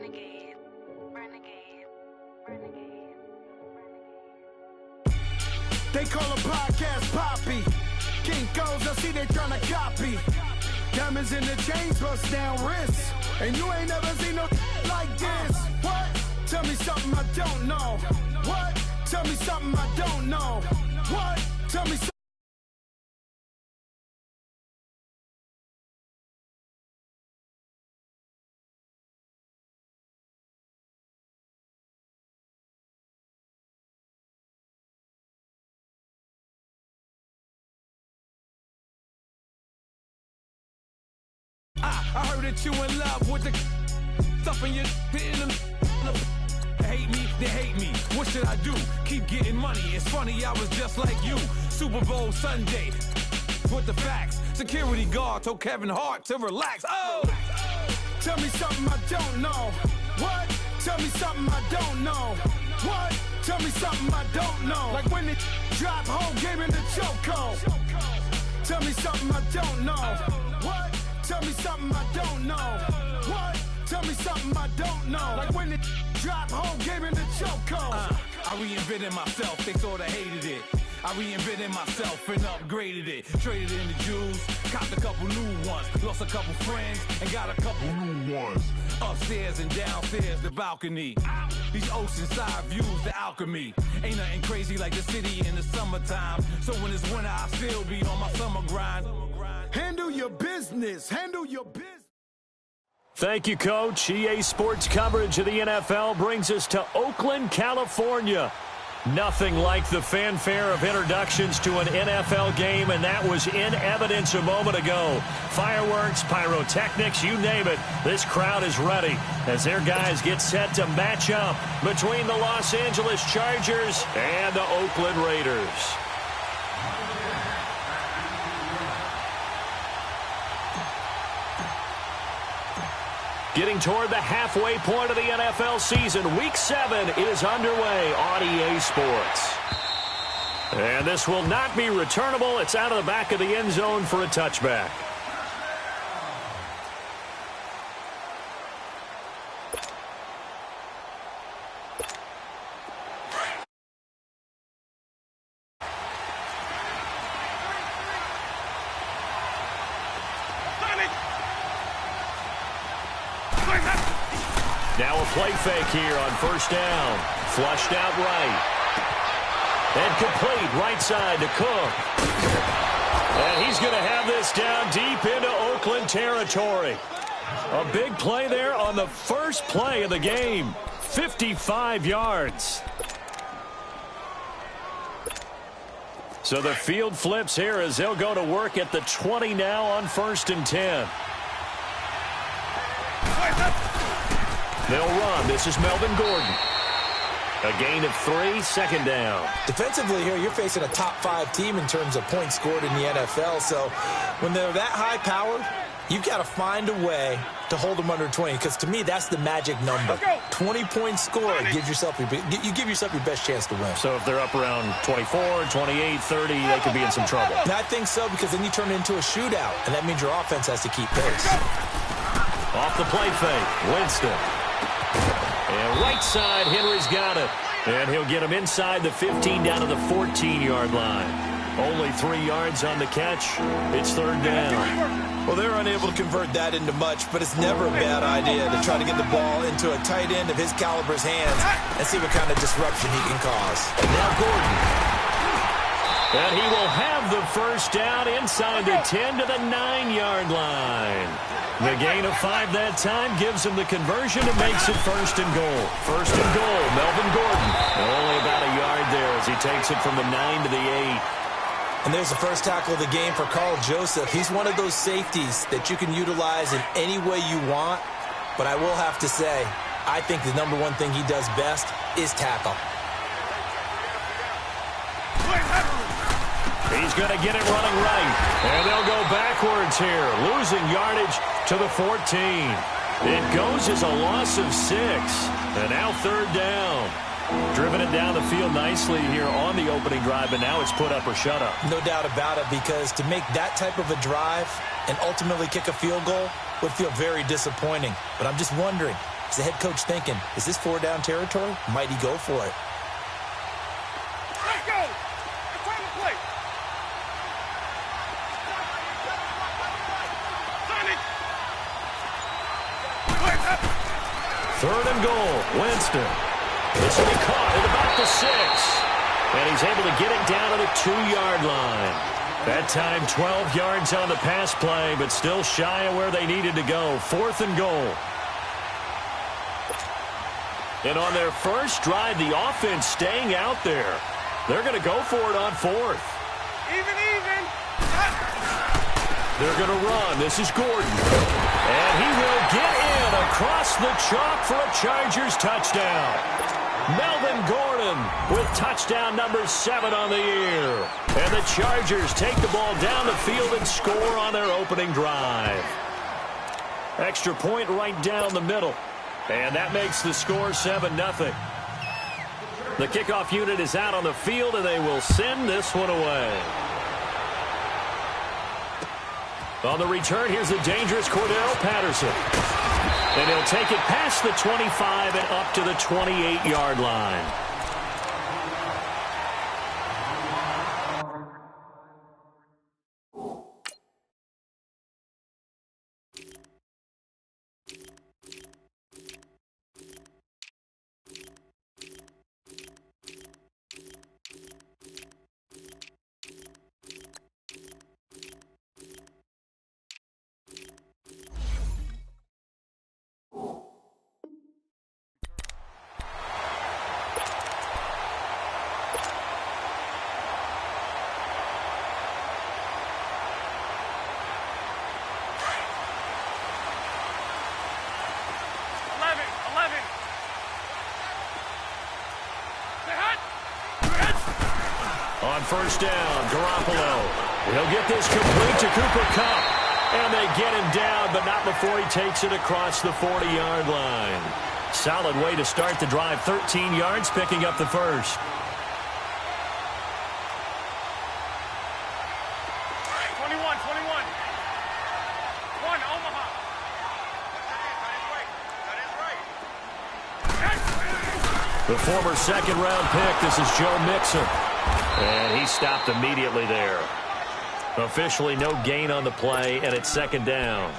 Renegade, renegade, renegade, renegade. They call a podcast Poppy. Kinkos, I see they tryna copy. Diamonds in the chains, bust down wrists. And you ain't never seen no like this. What? Tell me something I don't know. What? Tell me something I don't know. What? Tell me something. I heard that you in love with the stuff in your hate me, they hate me. What should I do? Keep getting money. It's funny, I was just like you. Super Bowl Sunday with the facts. Security guard told Kevin Hart to relax. Oh! Tell me something I don't know. What? Tell me something I don't know. What? Tell me something I don't know. Like when it drop home, game in the chokehold. Tell me something I don't know. What? Tell me something I don't know. What? Tell me something I don't know. Like when it drop home, game in the chokehold. I reinvented myself, they sorta hated it. I reinvented myself and upgraded it. Traded in the jewels, copped a couple new ones. Lost a couple friends and got a couple new ones. Upstairs and downstairs, the balcony. These oceanside views, the alchemy. Ain't nothing crazy like the city in the summertime. So when it's winter, I still be on my summer grind. Handle your business, handle your business. Thank you, Coach. EA Sports coverage of the NFL brings us to Oakland, California. Nothing like the fanfare of introductions to an NFL game, and that was in evidence a moment ago. Fireworks, pyrotechnics, you name it. This crowd is ready as their guys get set to match up between the Los Angeles Chargers and the Oakland Raiders. Getting toward the halfway point of the NFL season, Week 7 is underway on EA Sports. And this will not be returnable. It's out of the back of the end zone for a touchback. Now a play fake here on first down. Flushed out right. And complete right side to Cook. And he's going to have this down deep into Oakland territory. A big play there on the first play of the game. 55 yards. So the field flips here as they'll go to work at the 20 now on 1st and 10. They'll run. This is Melvin Gordon. A gain of 3, 2nd down. Defensively here, you're facing a top-5 team in terms of points scored in the NFL. So when they're that high-powered, you've got to find a way to hold them under 20. Because to me, that's the magic number. 20 points scored. You give yourself your best chance to win. So if they're up around 24, 28, 30, they could be in some trouble. And I think so, because then you turn it into a shootout. And that means your offense has to keep pace. Off the play fake, Winston. And right side, Henry's got it. And he'll get him inside the 15 down to the 14-yard line. Only 3 yards on the catch. It's 3rd down. Well, they're unable to convert that into much, but it's never a bad idea to try to get the ball into a tight end of his caliber's hands and see what kind of disruption he can cause. Now Gordon. And he will have the first down inside the 10 to the 9-yard line. The gain of 5 that time gives him the conversion and makes it 1st and goal. 1st and goal, Melvin Gordon. And only about a yard there as he takes it from the 9 to the 8. And there's the first tackle of the game for Carl Joseph. He's one of those safeties that you can utilize in any way you want. But I will have to say, I think the number one thing he does best is tackle. He's going to get it running right. And they'll go backwards here, losing yardage to the 14. It goes as a loss of 6. And now 3rd down. Driven it down the field nicely here on the opening drive, but now it's put up or shut up. No doubt about it, because to make that type of a drive and ultimately kick a field goal would feel very disappointing. But I'm just wondering, Is the head coach thinking, is this 4-down territory? Might he go for it? Let's go! It's time to play! Third and goal, Winston. This will be caught at about the 6. And he's able to get it down to the 2-yard line. That time 12 yards on the pass play, but still shy of where they needed to go. 4th and goal. And on their first drive, the offense staying out there. They're going to go for it on 4th. Even. They're going to run. This is Gordon. And he will get in across the chalk for a Chargers touchdown. Melvin Gordon with touchdown number 7 on the year. And the Chargers take the ball down the field and score on their opening drive. Extra point right down the middle. And that makes the score 7-0. The kickoff unit is out on the field, and they will send this one away. On the return, here's the dangerous Cordero Patterson. And he'll take it past the 25 and up to the 28-yard line. On first down, Garoppolo. He'll get this complete to Cooper Kupp. And they get him down, but not before he takes it across the 40-yard line. Solid way to start the drive. 13 yards, picking up the first. The former second-round pick, this is Joe Mixon. And he stopped immediately there. Officially no gain on the play, and it's second down.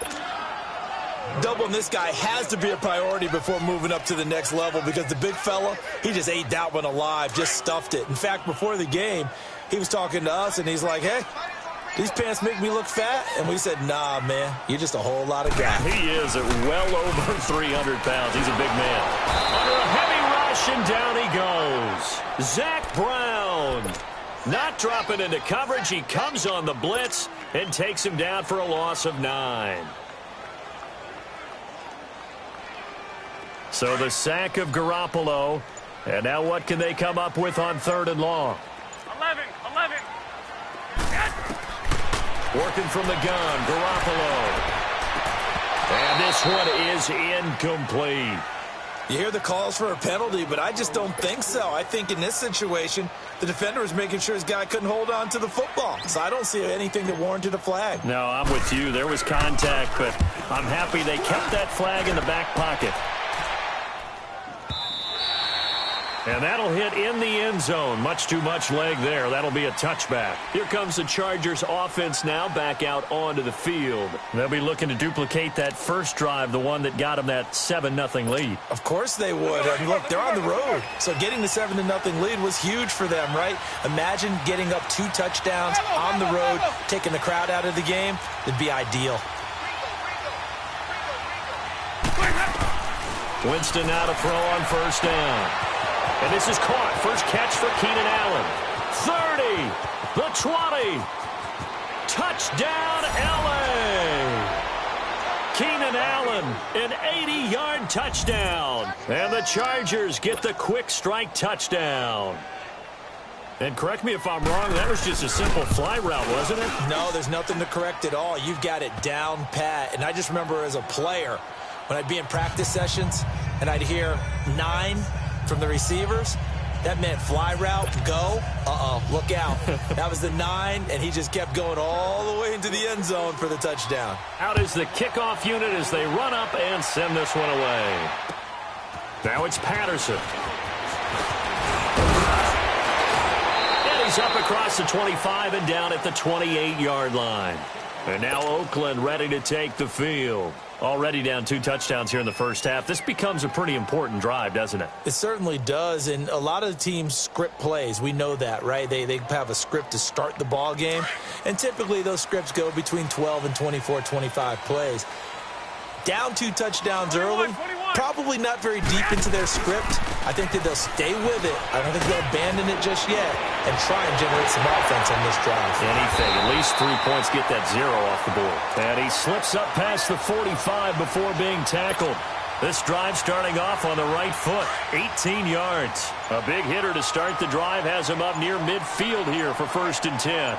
Doubling this guy has to be a priority before moving up to the next level because the big fella, he just ate that one alive, just stuffed it. In fact, before the game, he was talking to us, and he's like, hey, these pants make me look fat? And we said, nah, man, you're just a whole lot of guy. He is at well over 300 pounds. He's a big man. Under a heavy rush, and down he goes. Zach Brown. Not dropping into coverage. He comes on the blitz and takes him down for a loss of 9. So the sack of Garoppolo. And now what can they come up with on third and long? 11. Working from the gun, Garoppolo. And this one is incomplete. You hear the calls for a penalty, but I just don't think so. I think in this situation, the defender was making sure his guy couldn't hold on to the football. So I don't see anything that warranted a flag. No, I'm with you. There was contact, but I'm happy they kept that flag in the back pocket. And that'll hit in the end zone. Much too much leg there. That'll be a touchback. Here comes the Chargers offense now back out onto the field. They'll be looking to duplicate that first drive, the one that got them that 7-0 lead. Of course they would. I mean, look, they're on the road. So getting the 7-0 lead was huge for them, right? Imagine getting up 2 touchdowns on the road, taking the crowd out of the game. It'd be ideal. Winston now to throw on first down. And this is caught. First catch for Keenan Allen. 30. The 20. Touchdown, L.A. Keenan Allen, an 80-yard touchdown. And the Chargers get the quick strike touchdown. And correct me if I'm wrong, that was just a simple fly route, wasn't it? No, there's nothing to correct at all. You've got it down pat. And I just remember as a player, when I'd be in practice sessions and I'd hear 9 from the receivers, that meant fly route, go, look out. That was the 9, and he just kept going all the way into the end zone for the touchdown. Out is the kickoff unit as they run up and send this one away. Now it's Patterson. And he's up across the 25 and down at the 28-yard line. And now Oakland ready to take the field. Already down 2 touchdowns here in the first half. This becomes a pretty important drive, doesn't it? It certainly does, and a lot of the teams script plays. We know that, right? They have a script to start the ball game, and typically those scripts go between 12 and 24, 25 plays. Down 2 touchdowns early, probably not very deep into their script. I think that they'll stay with it. I don't think they'll abandon it just yet and try and generate some offense on this drive. Anything, at least 3 points, get that 0 off the board. And he slips up past the 45 before being tackled. This drive starting off on the right foot, 18 yards. A big hitter to start the drive has him up near midfield here for 1st and 10.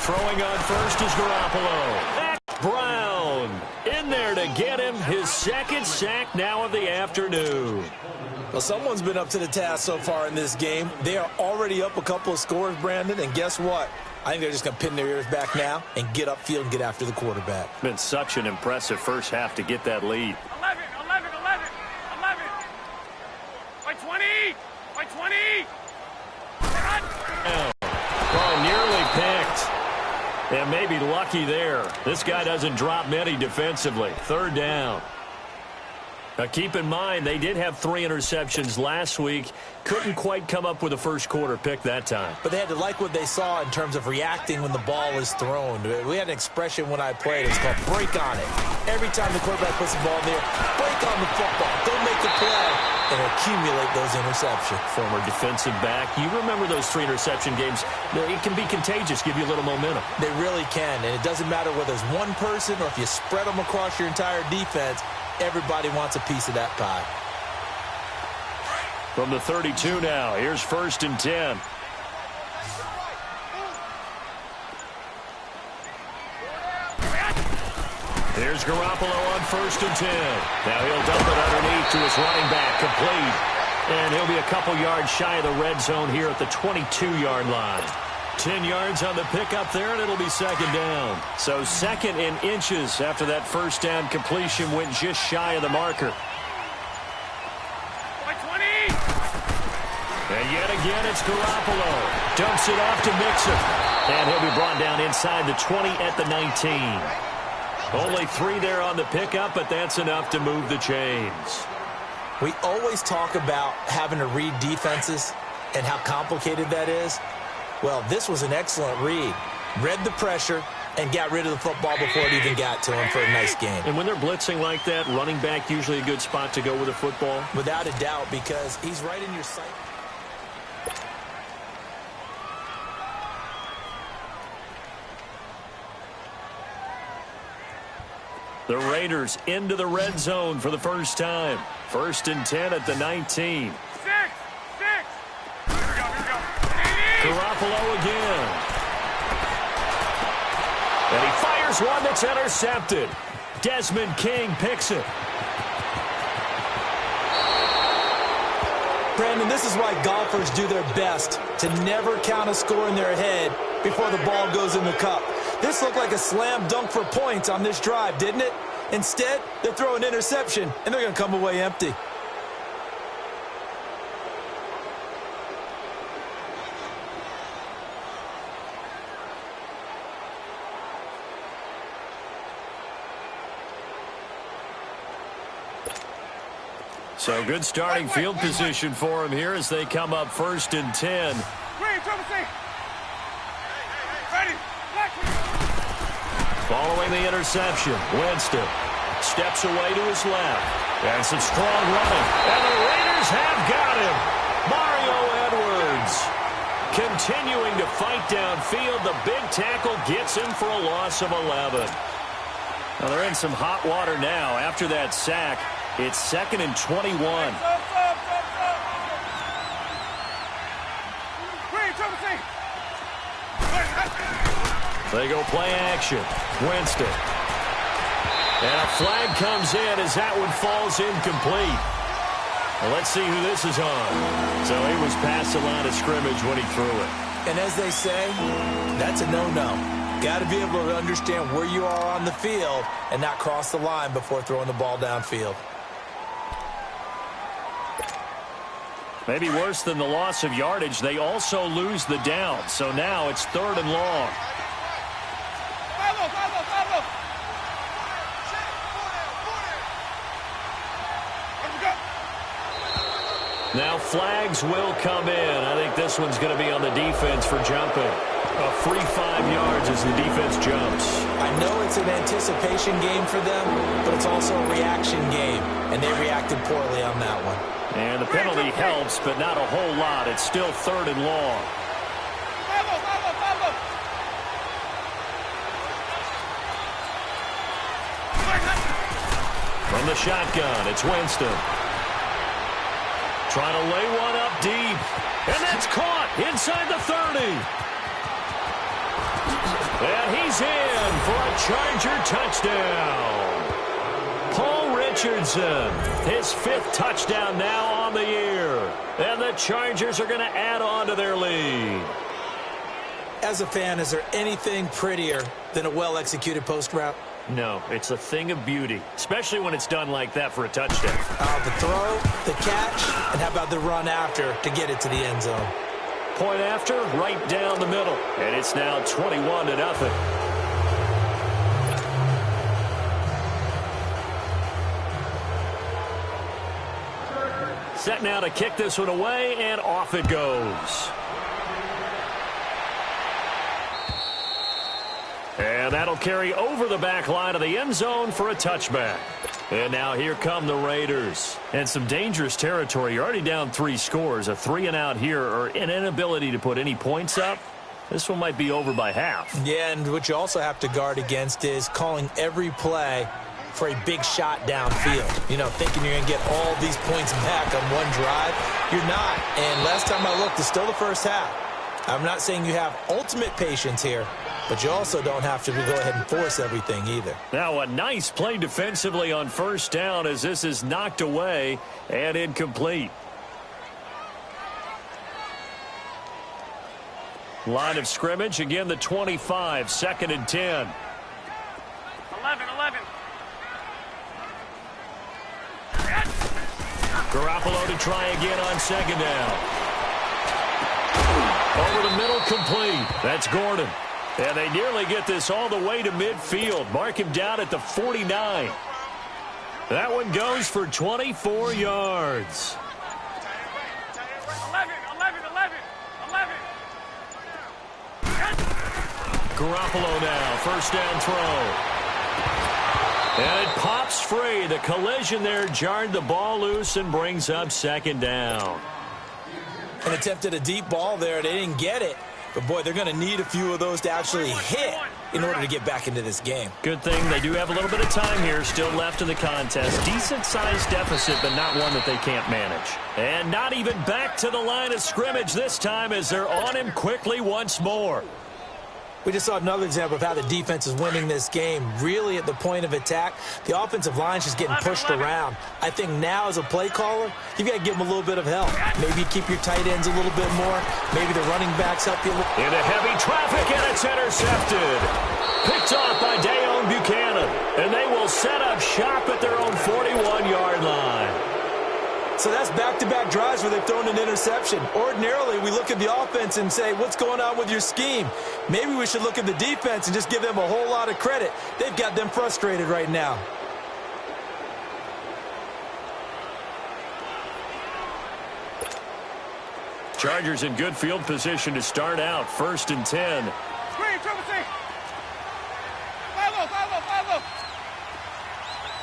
Throwing on first is Garoppolo. Brown in there to get him his 2nd sack now of the afternoon. Well, someone's been up to the task so far in this game. They are already up a couple of scores, Brandon, and guess what? I think they're just going to pin their ears back now and get upfield and get after the quarterback. Been such an impressive first half to get that lead. 11. By 20. By 20. Oh, nearly picked. And maybe lucky there. This guy doesn't drop many defensively. 3rd down. Now keep in mind, they did have 3 interceptions last week. Couldn't quite come up with a first quarter pick that time. But they had to like what they saw in terms of reacting when the ball is thrown. We had an expression when I played. It's called break on it. Every time the quarterback puts the ball in there, break on the football. Don't make a play and accumulate those interceptions. Former defensive back. You remember those 3 interception games. It can be contagious, give you a little momentum. They really can, and it doesn't matter whether it's one person or if you spread them across your entire defense. Everybody wants a piece of that pie. From the 32 now, here's 1st and 10. Here's Garoppolo on 1st and 10. Now he'll dump it underneath to his running back, complete. And he'll be a couple yards shy of the red zone here at the 22-yard line. 10 yards on the pickup there, and it'll be 2nd down. So 2nd in inches after that 1st down completion went just shy of the marker. By 20. And yet again, it's Garoppolo. Dumps it off to Mixon. And he'll be brought down inside the 20 at the 19. Only 3 there on the pickup, but that's enough to move the chains. We always talk about having to read defenses and how complicated that is. Well, this was an excellent read. Read the pressure and got rid of the football before it even got to him for a nice game. And when they're blitzing like that, running back usually a good spot to go with a football? Without a doubt, because he's right in your sight. The Raiders into the red zone for the first time. 1st and 10 at the 19. 6. Here we go. Garoppolo again. And he fires one that's intercepted. Desmond King picks it. Brandon, this is why golfers do their best to never count a score in their head before the ball goes in the cup. This looked like a slam dunk for points on this drive, didn't it? Instead, they throw an interception, and they're going to come away empty. So good starting field position for him here as they come up 1st and 10. Following the interception, Winston steps away to his left. And some strong running. And the Raiders have got him. Mario Edwards continuing to fight downfield. The big tackle gets him for a loss of 11. Now they're in some hot water now after that sack. It's 2nd and 21. They go play action. Winston. And a flag comes in as that one falls incomplete. Well, let's see who this is on. So he was past the line of scrimmage when he threw it. And as they say, that's a no-no. Got to be able to understand where you are on the field and not cross the line before throwing the ball downfield. Maybe worse than the loss of yardage, they also lose the down. So now it's 3rd and long. Now flags will come in. I think this one's going to be on the defense for jumping. A free 5 yards as the defense jumps. I know it's an anticipation game for them, but it's also a reaction game, and they reacted poorly on that one. And the penalty helps, but not a whole lot. It's still 3rd and long. From the shotgun, it's Winston. Trying to lay one up deep. And that's caught inside the 30. And he's in for a Charger touchdown. Paul Richardson, his 5th touchdown now on the year. And the Chargers are going to add on to their lead. As a fan, is there anything prettier than a well-executed post route? No, it's a thing of beauty, especially when it's done like that for a touchdown. The throw, the catch, and how about the run after to get it to the end zone? Point after, right down the middle. And it's now 21-0. Set now to kick this one away, and off it goes. And that'll carry over the back line of the end zone for a touchback. And now here come the Raiders. And some dangerous territory. You're already down 3 scores. A 3-and-out here, or an inability to put any points up. This one might be over by half. Yeah, and what you also have to guard against is calling every play for a big shot downfield. You know, thinking you're going to get all these points back on one drive. You're not. And last time I looked, it's still the first half. I'm not saying you have ultimate patience here, but you also don't have to go ahead and force everything either. Now a nice play defensively on 1st down as this is knocked away and incomplete. Line of scrimmage, again the 25, 2nd and 10. 11. Garoppolo to try again on 2nd down. Over the middle, complete. That's Gordon. And they nearly get this all the way to midfield. Mark him down at the 49. That one goes for 24 yards. 11. Garoppolo now, 1st down throw. And it pops free. The collision there jarred the ball loose and brings up 2nd down. And attempted a deep ball there. They didn't get it. But, boy, they're going to need a few of those to actually hit in order to get back into this game. Good thing they do have a little bit of time here still left in the contest. Decent-sized deficit, but not one that they can't manage. And not even back to the line of scrimmage this time as they're on him quickly once more. We just saw another example of how the defense is winning this game. Really at the point of attack, the offensive line's just getting pushed around. I think now as a play caller, you've got to give them a little bit of help. Maybe keep your tight ends a little bit more. Maybe the running backs help you. Into heavy traffic, and it's intercepted. Picked off by Dayon Buchanan. And they will set up shop at their own 41-yard line. So that's back-to-back drives where they've thrown an interception. Ordinarily, we look at the offense and say, what's going on with your scheme? Maybe we should look at the defense and just give them a whole lot of credit. They've got them frustrated right now. Chargers in good field position to start out. 1st and 10. Screen, triple T. Follow.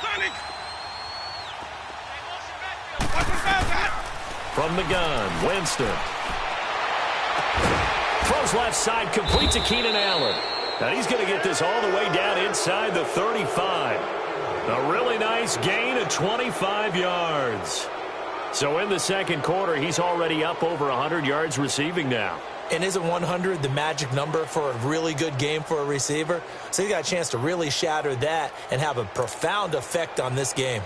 Sonic. From the gun, Winston. Throws left side, complete to Keenan Allen. Now he's going to get this all the way down inside the 35. A really nice gain of 25 yards. So in the 2nd quarter, he's already up over 100 yards receiving now. And isn't 100 the magic number for a really good game for a receiver? So he got a chance to really shatter that and have a profound effect on this game.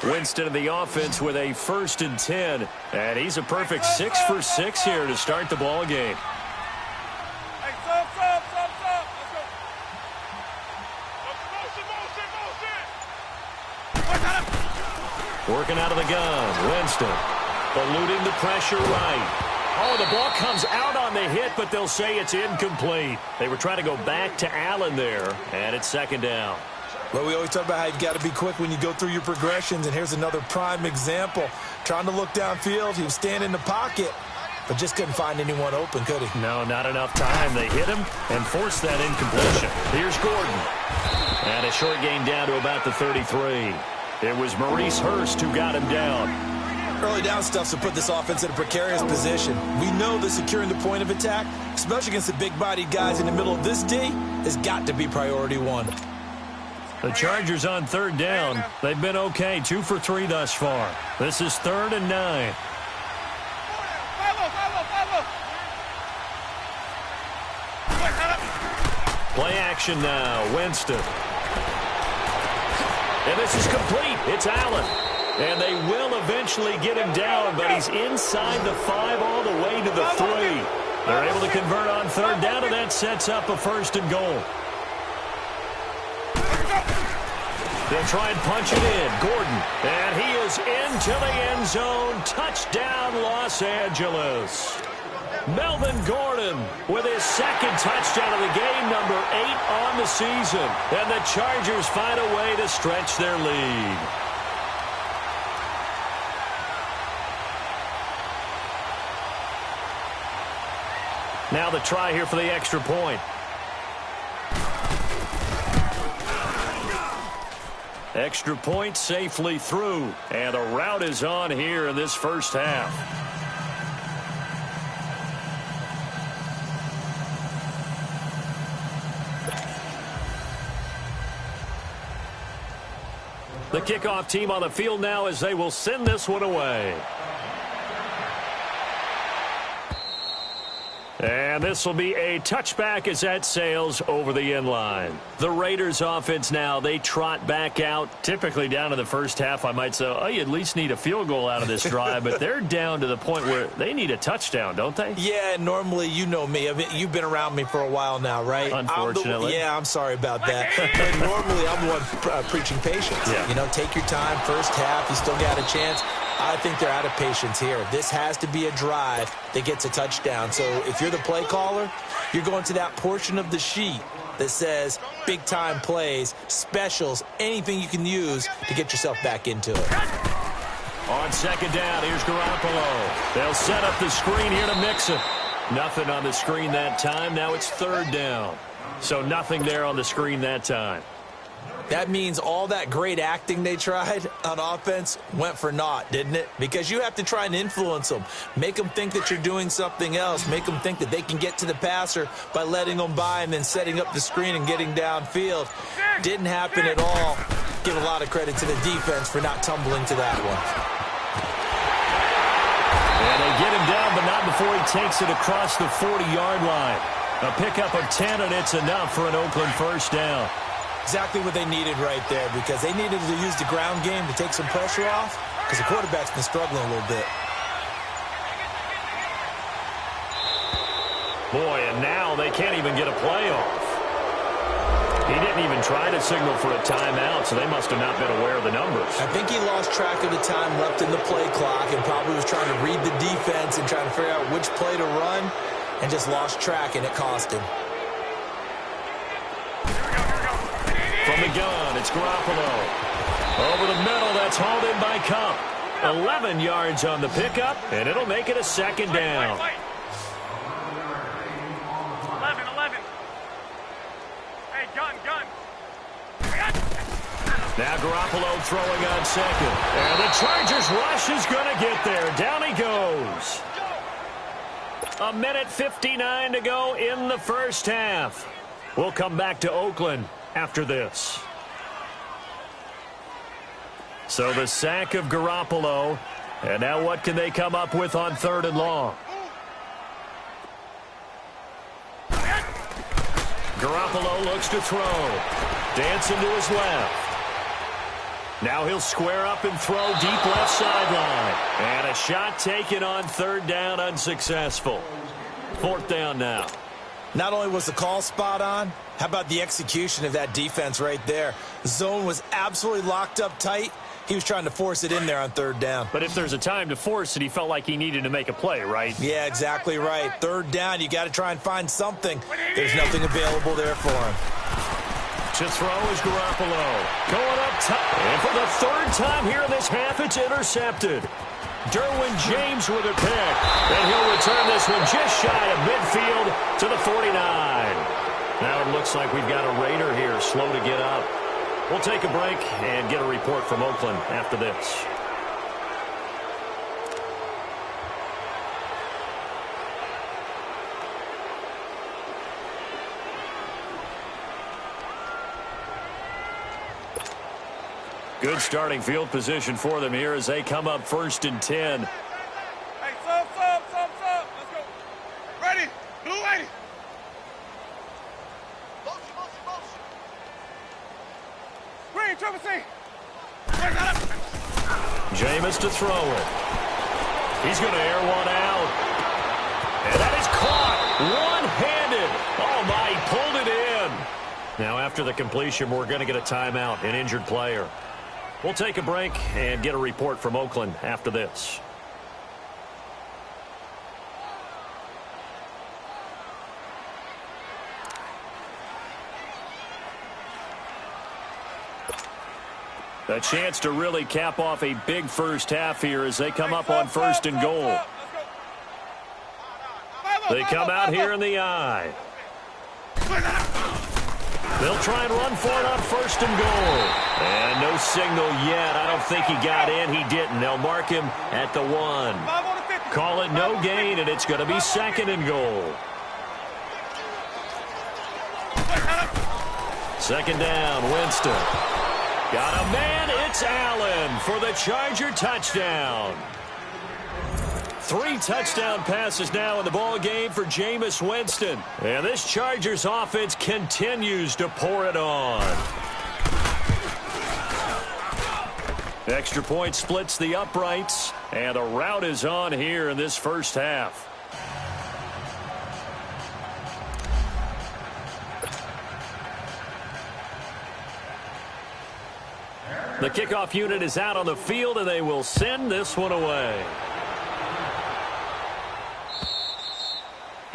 Winston in the offense with a 1st and 10. And he's a perfect 6 for 6 here to start the ball game. Hey, stop. Let's go. Motion. Working out of the gun. Winston eluding the pressure right. Oh, the ball comes out on the hit, but they'll say it's incomplete. They were trying to go back to Allen there, and it's 2nd down. Well, we always talk about how you've got to be quick when you go through your progressions, and here's another prime example. Trying to look downfield, he was standing in the pocket, but just couldn't find anyone open, could he? No, not enough time. They hit him and forced that incompletion. Here's Gordon. And a short gain down to about the 33. It was Maurice Hurst who got him down. Early down stuff to put this offense in a precarious position. We know that securing the point of attack, especially against the big-bodied guys in the middle of this D, has got to be priority 1. The Chargers on 3rd down. They've been okay, 2 for 3 thus far. This is 3rd and 9. Play action now, Winston. And this is complete. It's Allen. And they will eventually get him down, but he's inside the 5 all the way to the 3. They're able to convert on 3rd down, and that sets up a 1st and goal. They'll try and punch it in. Gordon. And he is into the end zone. Touchdown, Los Angeles. Melvin Gordon with his 2nd touchdown of the game, number 8 on the season. And the Chargers find a way to stretch their lead. Now the try here for the extra point. Extra point safely through. And the route is on here in this first half. The kickoff team on the field now as they will send this one away. And this will be a touchback as that sails over the end line. The Raiders offense now, they trot back out, typically down to the first half. I might say, oh, you at least need a field goal out of this drive, but they're down to the point where they need a touchdown, don't they? Yeah, normally, you know me. I mean, you've been around me for a while now, right? Unfortunately. I'm sorry about that. But normally, I'm the one preaching patience. Yeah. You know, take your time, first half, you still got a chance. I think they're out of patience here. This has to be a drive that gets a touchdown. So if you're the play caller, you're going to that portion of the sheet that says big-time plays, specials, anything you can use to get yourself back into it. On 2nd down, here's Garoppolo. They'll set up the screen here to mix it. Nothing on the screen that time. Now it's 3rd down. So nothing there on the screen that time. That means all that great acting they tried on offense went for naught, didn't it? Because you have to try and influence them. Make them think that you're doing something else. Make them think that they can get to the passer by letting them by and then setting up the screen and getting downfield. Didn't happen at all. Give a lot of credit to the defense for not tumbling to that one. And they get him down, but not before he takes it across the 40-yard line. A pickup of 10, and it's enough for an Oakland first down. Exactly what they needed right there, because they needed to use the ground game to take some pressure off, because the quarterback's been struggling a little bit. Boy, and now they can't even get a play off. He didn't even try to signal for a timeout, so they must have not been aware of the numbers. I think he lost track of the time left in the play clock and probably was trying to read the defense and trying to figure out which play to run and just lost track, and it cost him. From the gun, it's Garoppolo. Over the middle, that's hauled in by Cup. 11 yards on the pickup, and it'll make it a 2nd down. 11. Hey, gun. Now Garoppolo throwing on 2nd. And the Chargers rush is going to get there. Down he goes. 1:59 to go in the first half. We'll come back to Oakland after this. So the sack of Garoppolo. And now what can they come up with on 3rd and long? Garoppolo looks to throw. Dancing to his left. Now he'll square up and throw deep left sideline. And a shot taken on third down, unsuccessful. Fourth down now. Not only was the call spot on, how about the execution of that defense right there? The zone was absolutely locked up tight. He was trying to force it in there on third down. But if there's a time to force it, he felt like he needed to make a play, right? Yeah, exactly right. Third down, you got to try and find something. There's nothing available there for him. To throw is Garoppolo. Going up top. And for the third time here in this half, it's intercepted. Derwin James with a pick. And he'll return this one just shy of midfield to the 49. Now it looks like we've got a Raider here slow to get up. We'll take a break and get a report from Oakland after this. Good starting field position for them here as they come up 1st and 10. Hey, sub. Let's go. Ready? Blue lady. Motion. Green, triple C. Jameis to throw it. He's going to air one out. And that is caught one-handed. Oh, my, he pulled it in. Now, after the completion, we're going to get a timeout, an injured player. We'll take a break and get a report from Oakland after this. A chance to really cap off a big first half here as they come up on 1st and goal. They come out here in the eye. They'll try and run for it on 1st and goal. And no signal yet. I don't think he got in. He didn't. They'll mark him at the 1. Call it no gain, and it's going to be 2nd and goal. 2nd down, Winston. Got a man, it's Allen for the Charger touchdown. 3 touchdown passes now in the ball game for Jameis Winston. And this Chargers offense continues to pour it on. Extra point splits the uprights, and a rout is on here in this first half. The kickoff unit is out on the field, and they will send this one away.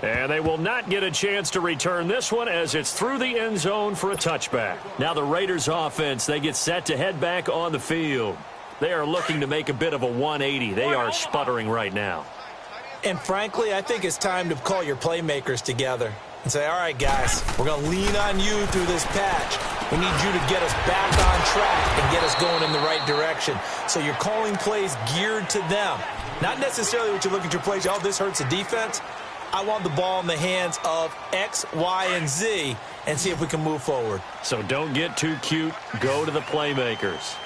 And they will not get a chance to return this one as it's through the end zone for a touchback. Now the Raiders offense, they get set to head back on the field. They are looking to make a bit of a 180. They are sputtering right now. And frankly, I think it's time to call your playmakers together and say, all right, guys, we're going to lean on you through this patch. We need you to get us back on track and get us going in the right direction. So you're calling plays geared to them. Not necessarily what you look at your plays, oh, this hurts the defense. I want the ball in the hands of X, Y, and Z and see if we can move forward. So don't get too cute. Go to the playmakers.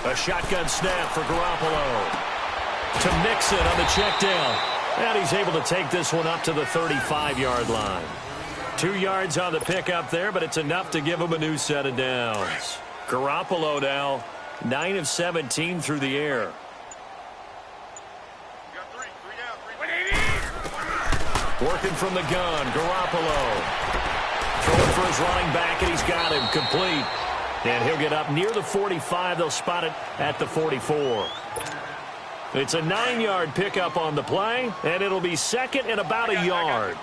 A shotgun snap for Garoppolo. To Mixon on the check down. And he's able to take this one up to the 35-yard line. 2 yards on the pickup there, but it's enough to give him a new set of downs. Garoppolo now 9 of 17 through the air. Working from the gun, Garoppolo. Throwing for his running back, and he's got him complete. And he'll get up near the 45. They'll spot it at the 44. It's a 9-yard pickup on the play, and it'll be 2nd and about a yard.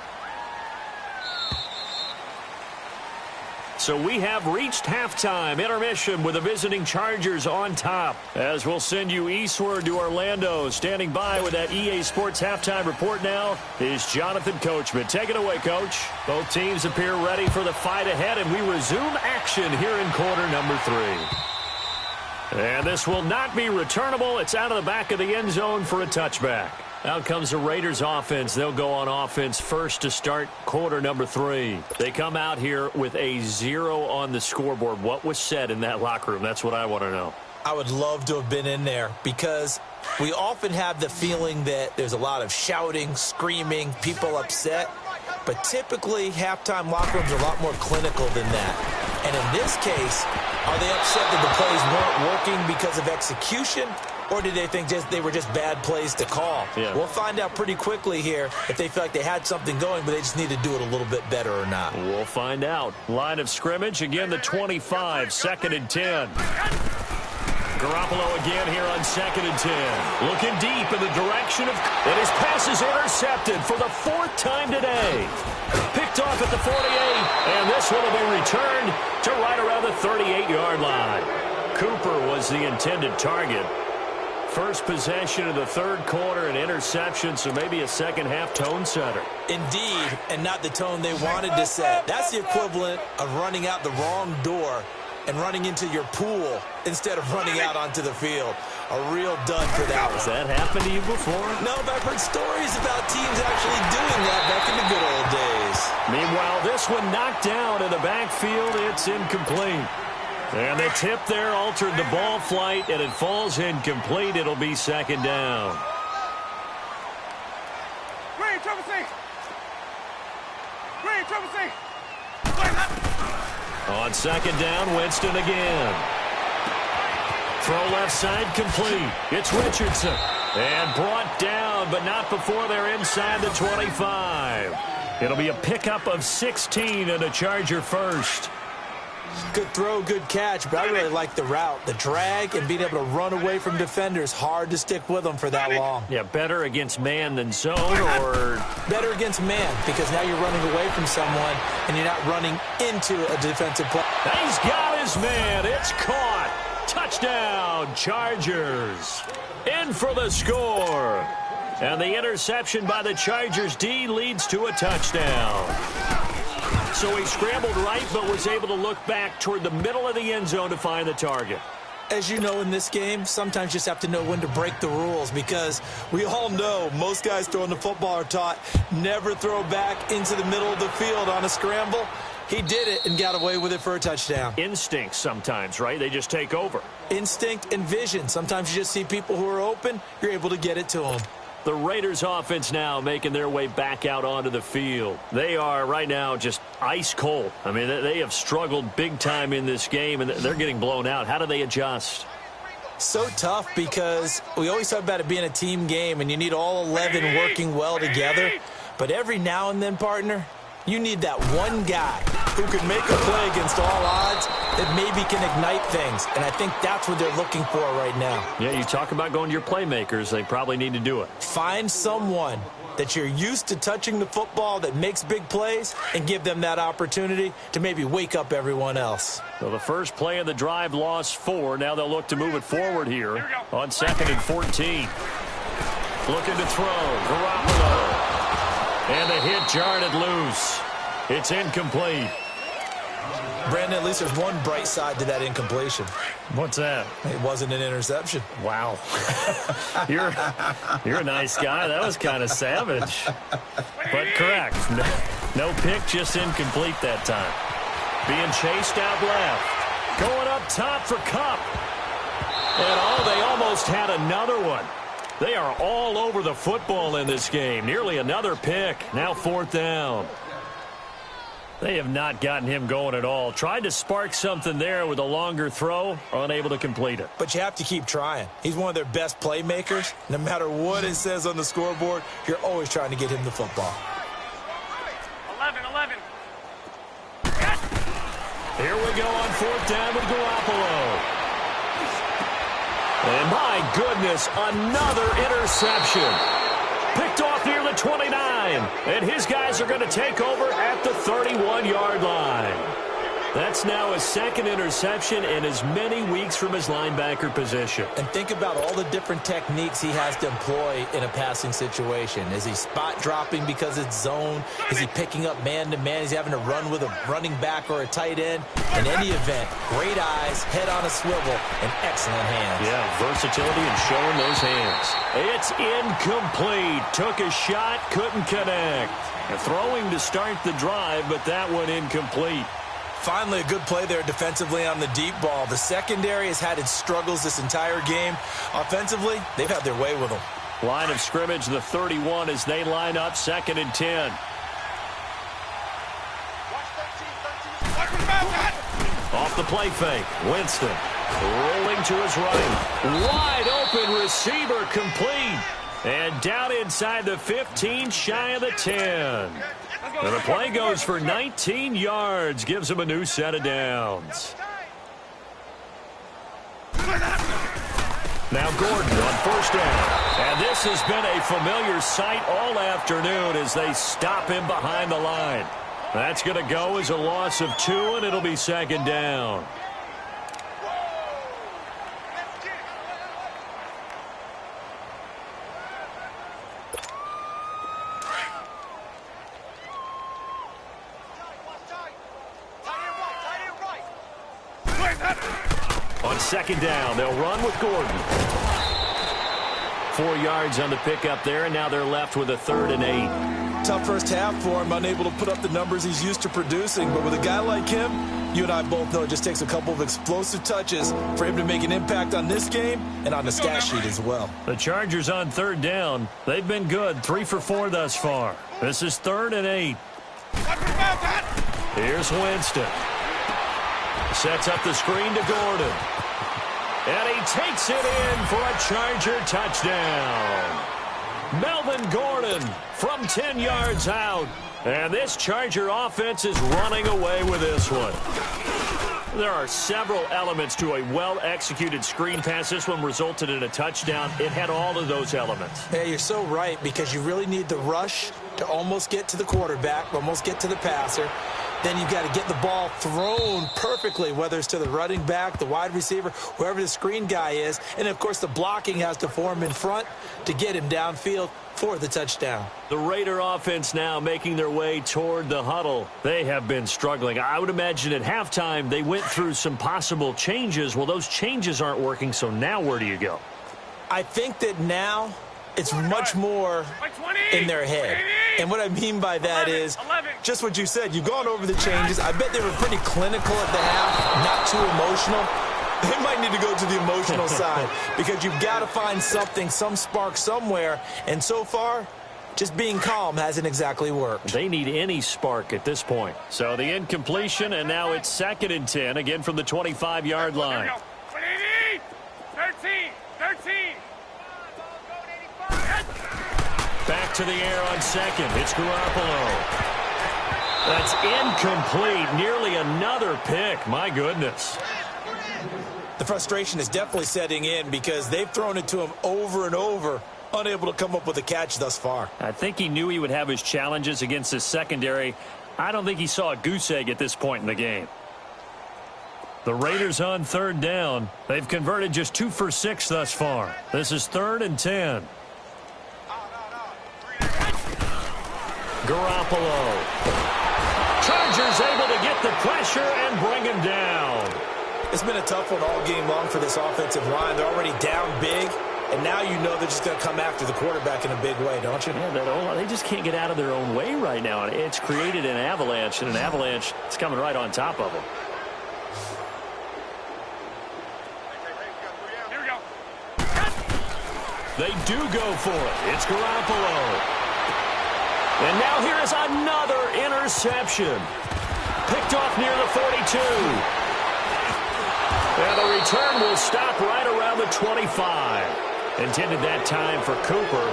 So we have reached halftime intermission with the visiting Chargers on top. As we'll send you eastward to Orlando. Standing by with that EA Sports halftime report now is Jonathan Coachman. Take it away, Coach. Both teams appear ready for the fight ahead, and we resume action here in quarter number 3. And this will not be returnable. It's out of the back of the end zone for a touchback. Out comes the Raiders offense. They'll go on offense first to start quarter number 3. They come out here with a 0 on the scoreboard. What was said in that locker room? That's what I want to know. I would love to have been in there because we often have the feeling that there's a lot of shouting, screaming, people upset. But typically, halftime locker rooms are a lot more clinical than that. And in this case, are they upset that the plays weren't working because of execution, or did they think they were just bad plays to call? Yeah. We'll find out pretty quickly here if they feel like they had something going, but they just need to do it a little bit better or not. We'll find out. Line of scrimmage, again the 25, 2nd and 10. Garoppolo again here on 2nd and 10. Looking deep in the direction of... And his pass is intercepted for the 4th time today. Picked off at the 48, and this one will be returned to right around the 38-yard line. Cooper was the intended target. First possession of the 3rd quarter, an interception, so maybe a second-half tone setter. Indeed, and not the tone they wanted to set. That's the equivalent of running out the wrong door and running into your pool instead of running out onto the field. A real dud for that one. Has that happened to you before? No, but I've heard stories about teams actually doing that back in the good old days. Meanwhile, this one knocked down in the backfield. It's incomplete. And the tip there altered the ball flight, and it falls incomplete. It'll be 2nd down. Green, triple C. Green, triple C. On 2nd down, Winston again. Throw left side complete. It's Richardson. And brought down, but not before they're inside the 25. It'll be a pickup of 16 and a Charger first. Good throw, good catch, but I really like the route. The drag and being able to run away from defenders. Hard to stick with them for that long. Yeah, better against man than zone, or... Better against man, because now you're running away from someone and you're not running into a defensive play. He's got his man. It's caught. Touchdown, Chargers. In for the score. And the interception by the Chargers D leads to a touchdown. So he scrambled right, but was able to look back toward the middle of the end zone to find the target. As you know in this game, sometimes you just have to know when to break the rules, because we all know most guys throwing the football are taught never throw back into the middle of the field on a scramble. He did it and got away with it for a touchdown. Instinct sometimes, right? They just take over. Instinct and vision. Sometimes you just see people who are open, you're able to get it to them. The Raiders offense now making their way back out onto the field. They are right now just ice cold. I mean, they have struggled big time in this game, and they're getting blown out. How do they adjust? So tough, because we always talk about it being a team game, and you need all 11 working well together. But every now and then, partner, you need that one guy who can make a play against all odds that maybe can ignite things. And I think that's what they're looking for right now. Yeah, you talk about going to your playmakers. They probably need to do it. Find someone that you're used to touching the football that makes big plays and give them that opportunity to maybe wake up everyone else. So the first play of the drive lost 4. Now they'll look to move it forward here on 2nd and 14. Looking to throw. Garoppolo. And the hit jarred it loose. It's incomplete. Brandon, at least there's one bright side to that incompletion. What's that? It wasn't an interception. Wow. You're a nice guy. That was kind of savage. But correct. No pick, just incomplete that time. Being chased out left. Going up top for Kupp. And they almost had another one. They are all over the football in this game. Nearly another pick. Now 4th down. They have not gotten him going at all. Tried to spark something there with a longer throw. Unable to complete it. But you have to keep trying. He's one of their best playmakers. No matter what it says on the scoreboard, you're always trying to get him the football. 11. Here we go on 4th down with Garoppolo. And my goodness, another interception. Picked off near the 29. And his guys are going to take over at the 31-yard line. That's now his 2nd interception in as many weeks from his linebacker position. And think about all the different techniques he has to employ in a passing situation. Is he spot dropping because it's zone? Is he picking up man-to-man? Is he having to run with a running back or a tight end? In any event, great eyes, head on a swivel, and excellent hands. Yeah, versatility and showing those hands. It's incomplete. Took a shot, couldn't connect. Throwing to start the drive, but that one incomplete. Finally, a good play there defensively on the deep ball. The secondary has had its struggles this entire game. Offensively, they've had their way with them. Line of scrimmage, the 31 as they line up 2nd and 10. Watch 13. Watch the mouth, off the play fake. Winston rolling to his right. Wide open receiver complete. And down inside the 15, shy of the 10. And the play goes for 19 yards. Gives him a new set of downs. Now Gordon on first down. And this has been a familiar sight all afternoon as they stop him behind the line. That's going to go as a loss of 2, and it'll be second down. On second down, they'll run with Gordon. 4 yards on the pickup there, and now they're left with a 3rd and 8. Tough first half for him, unable to put up the numbers he's used to producing. But with a guy like him, you and I both know it just takes a couple of explosive touches for him to make an impact on this game and on the stat sheet as well. The Chargers on 3rd down. They've been good, 3 for 4 thus far. This is 3rd and 8. Here's Winston. Sets up the screen to Gordon. And he takes it in for a Charger touchdown. Melvin Gordon from 10 yards out. And this Charger offense is running away with this one. There are several elements to a well-executed screen pass. This one resulted in a touchdown. It had all of those elements. Yeah, you're so right, because you really need the rush to almost get to the quarterback, almost get to the passer. Then you've got to get the ball thrown perfectly, whether it's to the running back, the wide receiver, whoever the screen guy is. And, of course, the blocking has to form in front to get him downfield for the touchdown. The Raider offense now making their way toward the huddle. They have been struggling. I would imagine at halftime they went through some possible changes. Well, those changes aren't working, so now where do you go? I think that now it's much more in their head. And what I mean by that is just what you said. You've gone over the changes. I bet they were pretty clinical at the half, not too emotional. They might need to go to the emotional side, because you've got to find something, some spark somewhere. And so far, just being calm hasn't exactly worked. They need any spark at this point. So the incompletion, and now it's 2nd and 10, again from the 25-yard line. 13. Back to the air on second. It's Garoppolo. That's incomplete. Nearly another pick. My goodness. The frustration is definitely setting in, because they've thrown it to him over and over, unable to come up with a catch thus far. I think he knew he would have his challenges against his secondary. I don't think he saw a goose egg at this point in the game. The Raiders on 3rd down. They've converted just 2 for 6 thus far. This is 3rd and 10. Garoppolo. Chargers able to get the pressure and bring him down. It's been a tough one all game long for this offensive line. They're already down big, and now you know they're just going to come after the quarterback in a big way, don't you? Yeah, they just can't get out of their own way right now. It's created an avalanche, and an avalanche is coming right on top of them. Here we go. They do go for it. It's Garoppolo. And now here is another interception. Picked off near the 42. And the return will stop right around the 25. Intended that time for Cooper.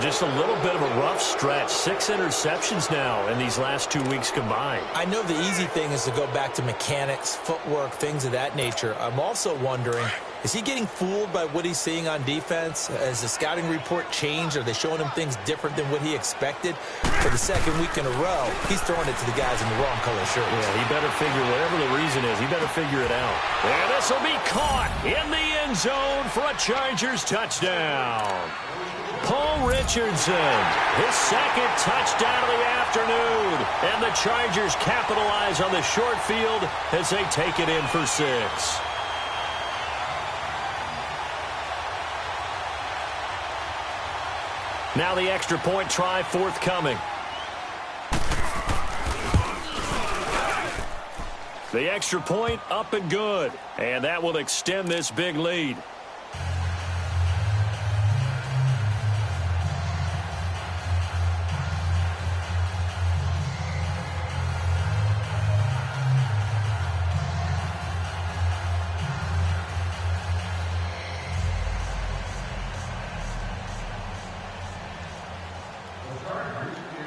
Just a little bit of a rough stretch. 6 interceptions now in these last 2 weeks combined. I know the easy thing is to go back to mechanics, footwork, things of that nature. I'm also wondering, is he getting fooled by what he's seeing on defense? Has the scouting report changed? Are they showing him things different than what he expected? For the 2nd week in a row, he's throwing it to the guys in the wrong color shirts. Yeah, he better figure, whatever the reason is, he better figure it out. And this will be caught in the end zone for a Chargers touchdown. Paul Richardson, his 2nd touchdown of the afternoon. And the Chargers capitalize on the short field as they take it in for 6. Now the extra point try forthcoming. The extra point up and good. And that will extend this big lead.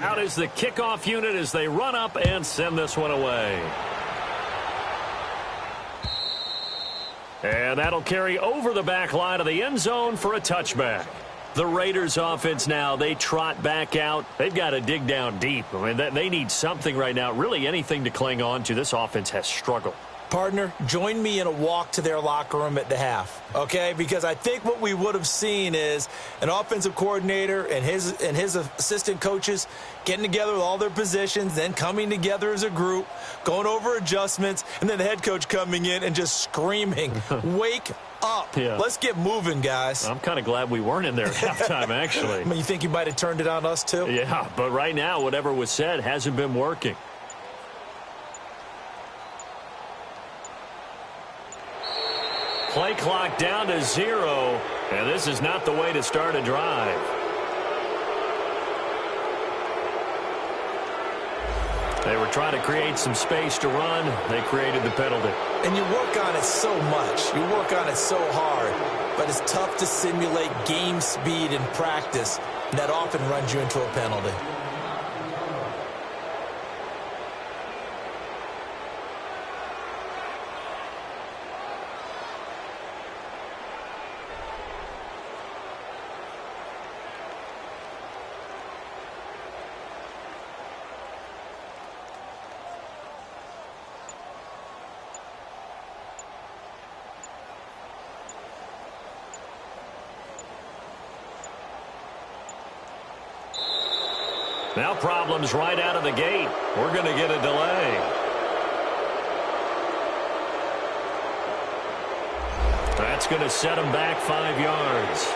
Out is the kickoff unit as they run up and send this one away. And that'll carry over the back line of the end zone for a touchback. The Raiders offense now, they trot back out. They've got to dig down deep. I mean, they need something right now, really anything to cling on to. This offense has struggled. Partner, join me in a walk to their locker room at the half, okay? Because I think what we would have seen is an offensive coordinator and his assistant coaches getting together with all their positions, then coming together as a group, going over adjustments, and then the head coach coming in and just screaming, wake up. Yeah. Let's get moving, guys. I'm kind of glad we weren't in there at halftime, actually. I mean, you think you might have turned it on us, too? Yeah, but right now, whatever was said hasn't been working. Play clock down to 0, and this is not the way to start a drive. They were trying to create some space to run. They created the penalty. And you work on it so much. You work on it so hard. But it's tough to simulate game speed in practice. And that often runs you into a penalty. Now problems right out of the gate. We're going to get a delay. That's going to set them back 5 yards.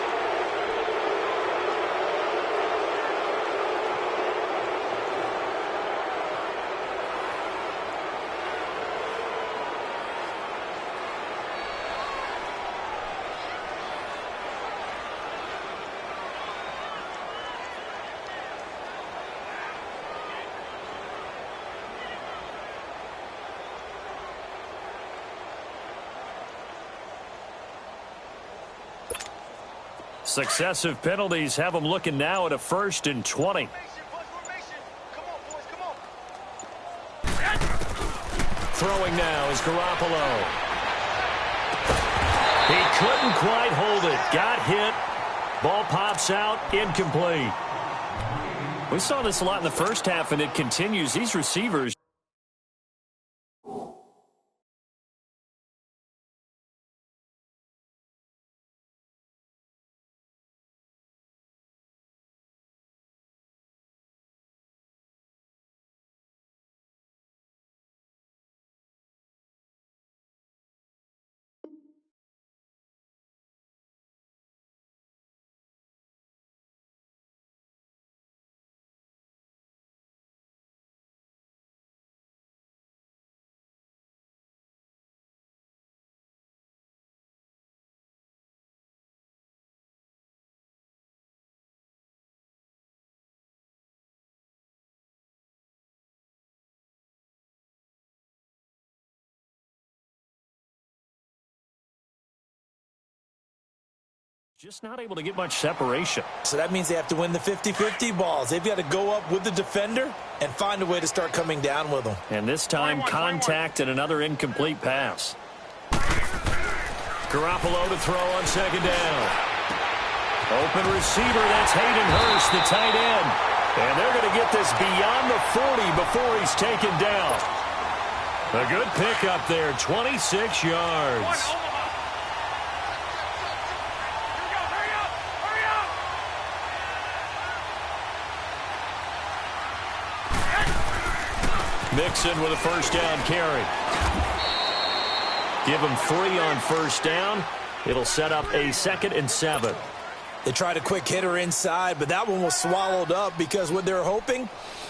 Successive penalties have them looking now at a 1st and 20. Throwing now is Garoppolo. He couldn't quite hold it. Got hit. Ball pops out. Incomplete. We saw this a lot in the first half, and it continues. These receivers. Just not able to get much separation. So that means they have to win the 50-50 balls. They've got to go up with the defender and find a way to start coming down with them. And this time, contact and another incomplete pass. Garoppolo to throw on 2nd down. Open receiver, that's Hayden Hurst, the tight end. And they're going to get this beyond the 40 before he's taken down. A good pickup there, 26 yards. Mixon with a 1st down carry. Give him 3 on 1st down. It'll set up a 2nd and 7. They tried a quick hitter inside, but that one was swallowed up because what they're hoping,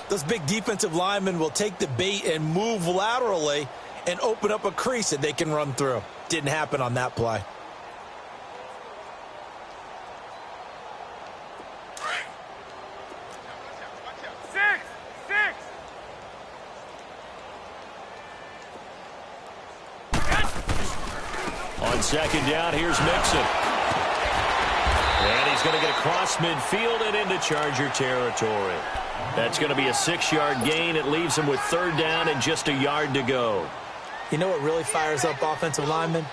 those big defensive linemen will take the bait and move laterally and open up a crease that they can run through. Didn't happen on that play. On 2nd down, here's Mixon. And he's is going to get across midfield and into Charger territory. That's going to be a 6-yard gain. It leaves them with 3rd down and just a yard to go. You know what really fires up offensive linemen?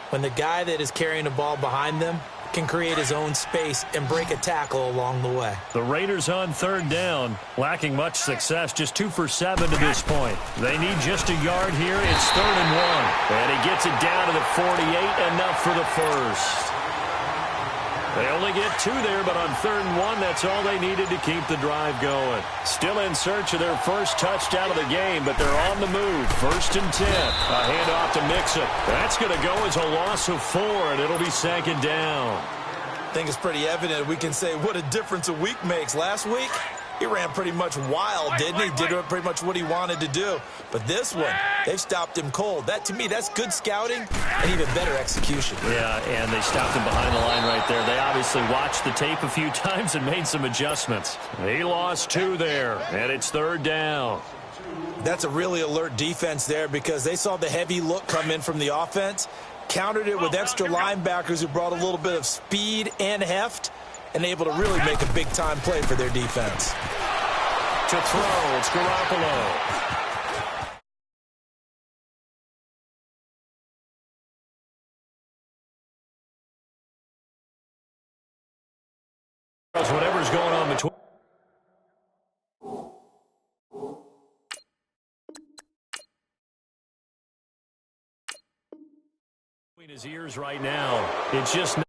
When the guy that is carrying the ball behind them can create his own space and break a tackle along the way. The Raiders on 3rd down, lacking much success, just 2 for 7 to this point. They need just a yard here. It's 3rd and 1. And he gets it down to the 48, enough for the first. They only get 2 there, but on 3rd and 1, that's all they needed to keep the drive going. Still in search of their first touchdown of the game, but they're on the move. 1st and 10. A handoff to Mixon. That's going to go as a loss of 4, and it'll be 2nd down. I think it's pretty evident we can say what a difference a week makes. Last week, he ran pretty much wild, didn't he? Did pretty much what he wanted to do. But this one, they've stopped him cold. That, to me, that's good scouting and even better execution. Yeah, and they stopped him behind the line right there. They obviously watched the tape a few times and made some adjustments. He lost 2 there, and it's 3rd down. That's a really alert defense there because they saw the heavy look come in from the offense, countered it with extra linebackers who brought a little bit of speed and heft, and able to really make a big-time play for their defense. To throw, it's Garoppolo. Whatever's going on between his ears right now, it's just